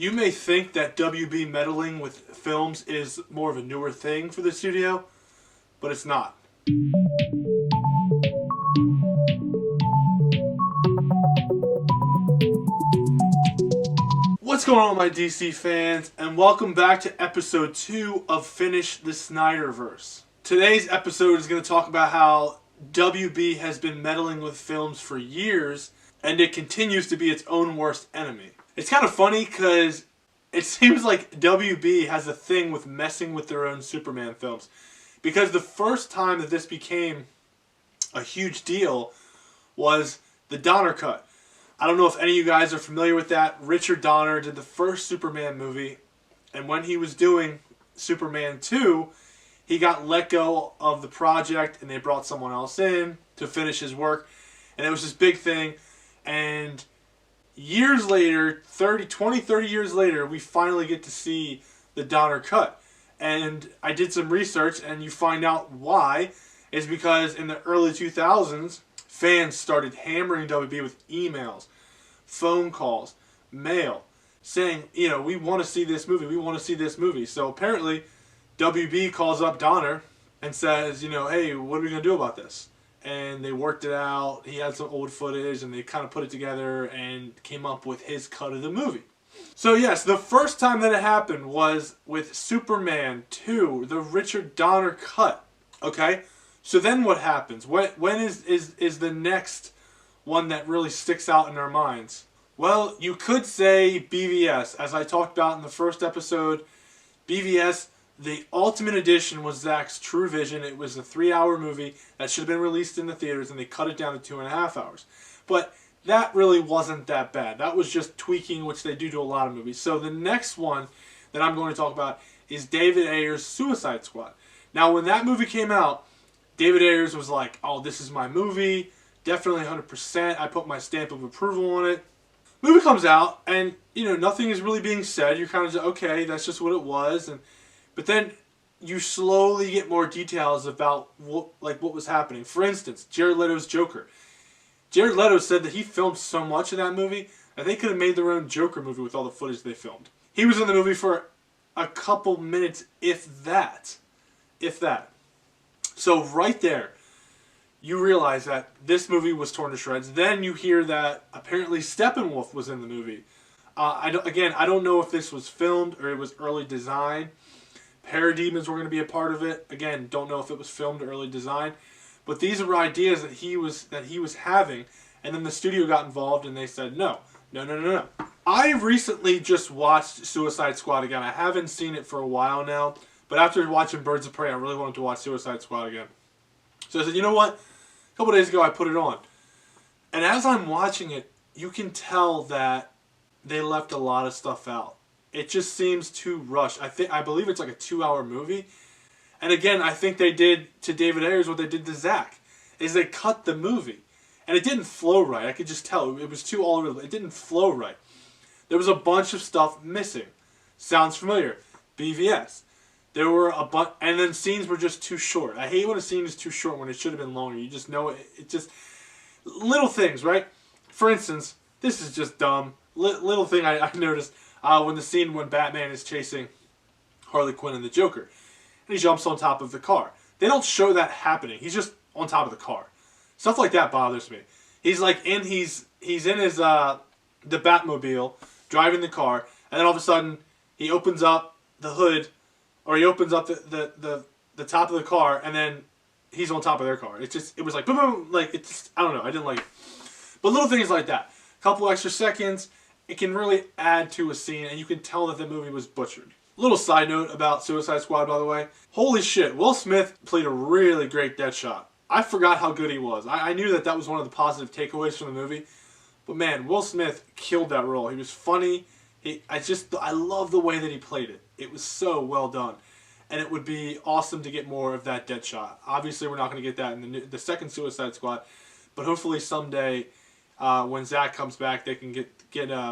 You may think that WB meddling with films is more of a newer thing for the studio, but it's not. What's going on, my DC fans, and welcome back to episode 2 of Finish the Snyderverse. Today's episode is going to talk about how WB has been meddling with films for years, and it continues to be its own worst enemy. It's kind of funny because it seems like WB has a thing with messing with their own Superman films. Because the first time that this became a huge deal was the Donner Cut. I don't know if any of you guys are familiar with that. Richard Donner did the first Superman movie, and when he was doing Superman 2, he got let go of the project and they brought someone else in to finish his work. And it was this big thing. And years later, 30 years later, we finally get to see the Donner Cut. And I did some research, and you find out why. Is because in the early 2000s, fans started hammering WB with emails, phone calls, mail, saying, we want to see this movie, we want to see this movie. So apparently, WB calls up Donner and says, hey, what are we going to do about this? And they worked it out. He had some old footage, and they kind of put it together and came up with his cut of the movie. So yes, the first time that it happened was with Superman 2, the Richard Donner cut. Okay? So then what happens? When is the next one that really sticks out in our minds? Well, you could say BVS. As I talked about in the first episode, BVS, the Ultimate Edition was Zack's True Vision. It was a 3-hour movie that should have been released in the theaters, and they cut it down to 2.5 hours. But that really wasn't that bad. That was just tweaking, which they do to a lot of movies. So the next one that I'm going to talk about is David Ayer's Suicide Squad. Now, when that movie came out, David Ayers was like, oh, this is my movie. Definitely 100%. I put my stamp of approval on it. Movie comes out, and, nothing is really being said. You're kind of just, okay, that's just what it was. But then you slowly get more details about what was happening. For instance, Jared Leto's Joker. Jared Leto said that he filmed so much of that movie that they could have made their own Joker movie with all the footage they filmed. He was in the movie for a couple minutes, if that. So right there, you realize that this movie was torn to shreds. Then you hear that apparently Steppenwolf was in the movie. I don't know if this was filmed or it was early design. Parademons were going to be a part of it. Again, don't know if it was filmed or early design. But these were ideas that he was having, and then the studio got involved and they said no. I recently just watched Suicide Squad again. I haven't seen it for a while now. But after watching Birds of Prey, I really wanted to watch Suicide Squad again. So I said, you know what? A couple days ago, I put it on. And as I'm watching it, you can tell that they left a lot of stuff out. It just seems too rushed. I believe it's like a 2-hour movie. And again, I think they did to David Ayers what they did to Zack. Is they cut the movie. And it didn't flow right. I could just tell. It was too all over. It didn't flow right. There was a bunch of stuff missing. Sounds familiar. BVS. There were a bunch, and then scenes were just too short. I hate when a scene is too short when it should have been longer. You just know it. It just little things, right? For instance, this is just dumb. Little thing I noticed when the scene when Batman is chasing Harley Quinn and the Joker, and he jumps on top of the car. They don't show that happening. He's just on top of the car. Stuff like that bothers me. He's in his the Batmobile driving the car, and then all of a sudden he opens up the hood. Or he opens up the top of the car, and then he's on top of their car. It was like, boom, boom, I don't know, I didn't like it. But little things like that. A couple extra seconds, it can really add to a scene, and you can tell that the movie was butchered. Little side note about Suicide Squad, by the way. Holy shit, Will Smith played a really great Deadshot. I forgot how good he was. I knew that was one of the positive takeaways from the movie. But man, Will Smith killed that role. He was funny. I love the way that he played it. It was so well done. And it would be awesome to get more of that Deadshot. Obviously, we're not going to get that in the second Suicide Squad. But hopefully someday, when Zack comes back, they can get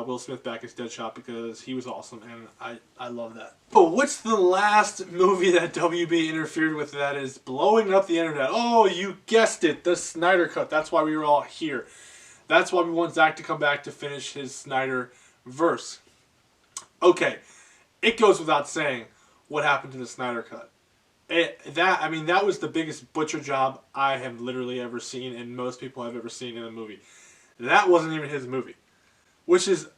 Will Smith back as Deadshot because he was awesome. And I love that. But what's the last movie that WB interfered with that is blowing up the internet? Oh, you guessed it. The Snyder Cut. That's why we were all here. That's why we want Zack to come back to finish his Snyderverse. Okay, it goes without saying what happened to the Snyder Cut. That was the biggest butcher job I have literally ever seen, and most people have ever seen in a movie. That wasn't even his movie, which is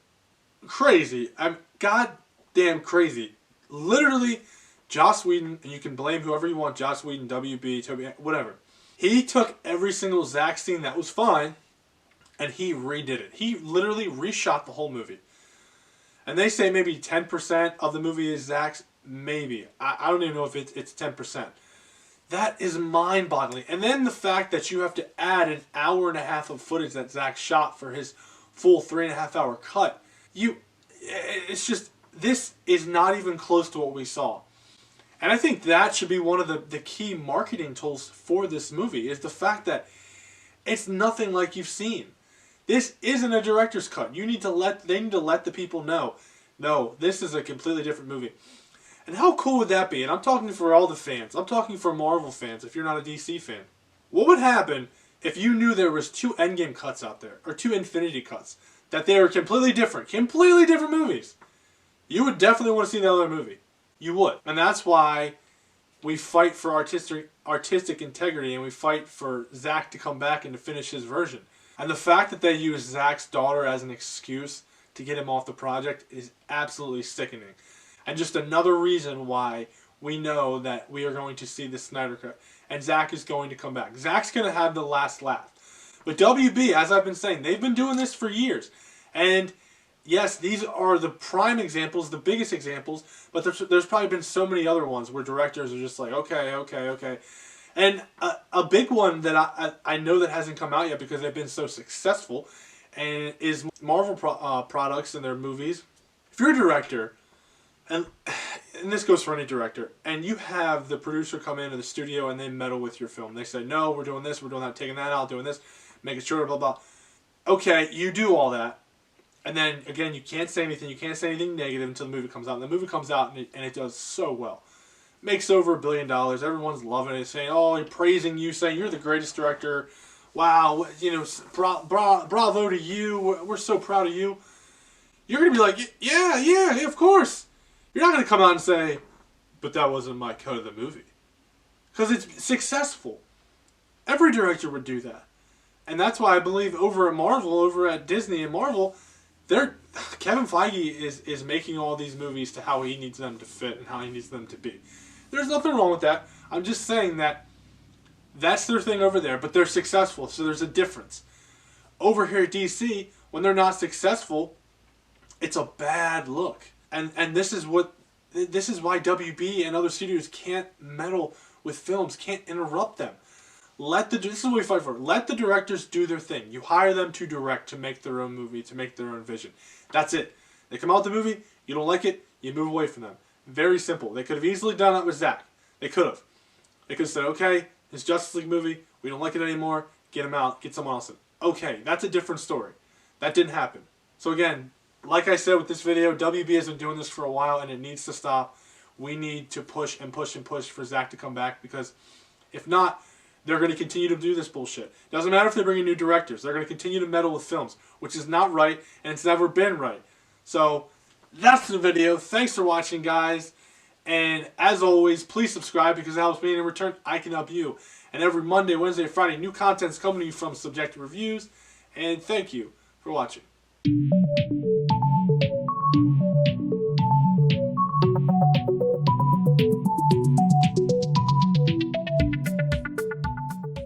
crazy. I'm goddamn crazy. Literally, Joss Whedon, and you can blame whoever you want, Joss Whedon, WB, Toby, whatever. He took every single Zack scene that was fine, and he redid it. He literally reshot the whole movie. And they say maybe 10% of the movie is Zack's. Maybe. I don't even know if it's 10%. That is mind-boggling. And then the fact that you have to add an hour and a half of footage that Zack shot for his full 3.5 hour cut. It's just, this is not even close to what we saw. And I think that should be one of the key marketing tools for this movie, is the fact that it's nothing like you've seen. This isn't a director's cut. They need to let the people know, no, this is a completely different movie. And how cool would that be? And I'm talking for all the fans. I'm talking for Marvel fans if you're not a DC fan. What would happen if you knew there was 2 Endgame cuts out there, or 2 Infinity cuts, that they were completely different movies? You would definitely want to see the other movie. You would. And that's why we fight for artistic integrity, and we fight for Zack to come back and to finish his version. And the fact that they use Zack's daughter as an excuse to get him off the project is absolutely sickening. And just another reason why we know that we are going to see the Snyder Cut. And Zack is going to come back. Zack's going to have the last laugh. But WB, as I've been saying, they've been doing this for years. And yes, these are the prime examples, the biggest examples. But there's probably been so many other ones where directors are just like, okay. And a big one that I know that hasn't come out yet because they've been so successful, and is Marvel products and their movies. If you're a director, and this goes for any director, and you have the producer come into the studio and they meddle with your film. They say, no, we're doing this, we're doing that, taking that out, doing this, making sure, blah, blah. Okay, you do all that. And then, again, you can't say anything. You can't say anything negative until the movie comes out. And the movie comes out and it does so well. Makes over $1 billion. Everyone's loving it, saying, oh, praising you, saying you're the greatest director. Wow, bravo to you. We're so proud of you. You're going to be like, yeah, of course. You're not going to come out and say, but that wasn't my cut of the movie. Because it's successful. Every director would do that. And that's why I believe over at Marvel, over at Disney and Marvel, Kevin Feige is making all these movies to how he needs them to fit and how he needs them to be. There's nothing wrong with that. I'm just saying that that's their thing over there, but they're successful, so there's a difference. Over here at DC, when they're not successful, it's a bad look. And this is why WB and other studios can't meddle with films, can't interrupt them. This is what we fight for. Let the directors do their thing. You hire them to direct, to make their own movie, to make their own vision. That's it. They come out with the movie, you don't like it, you move away from them. Very simple. They could have easily done that with Zack. They could have. They could have said, okay, his Justice League movie, we don't like it anymore, get him out, get someone else in. Okay, that's a different story. That didn't happen. So again, like I said with this video, WB has been doing this for a while and it needs to stop. We need to push and push and push for Zack to come back, because if not, they're going to continue to do this bullshit. Doesn't matter if they bring in new directors. They're going to continue to meddle with films, which is not right, and it's never been right. So, that's the video. Thanks for watching, guys. And as always, please subscribe, because it helps me, and in return, I can help you. And every Monday, Wednesday, Friday, new content's coming to you from Subjective Reviews. And thank you for watching.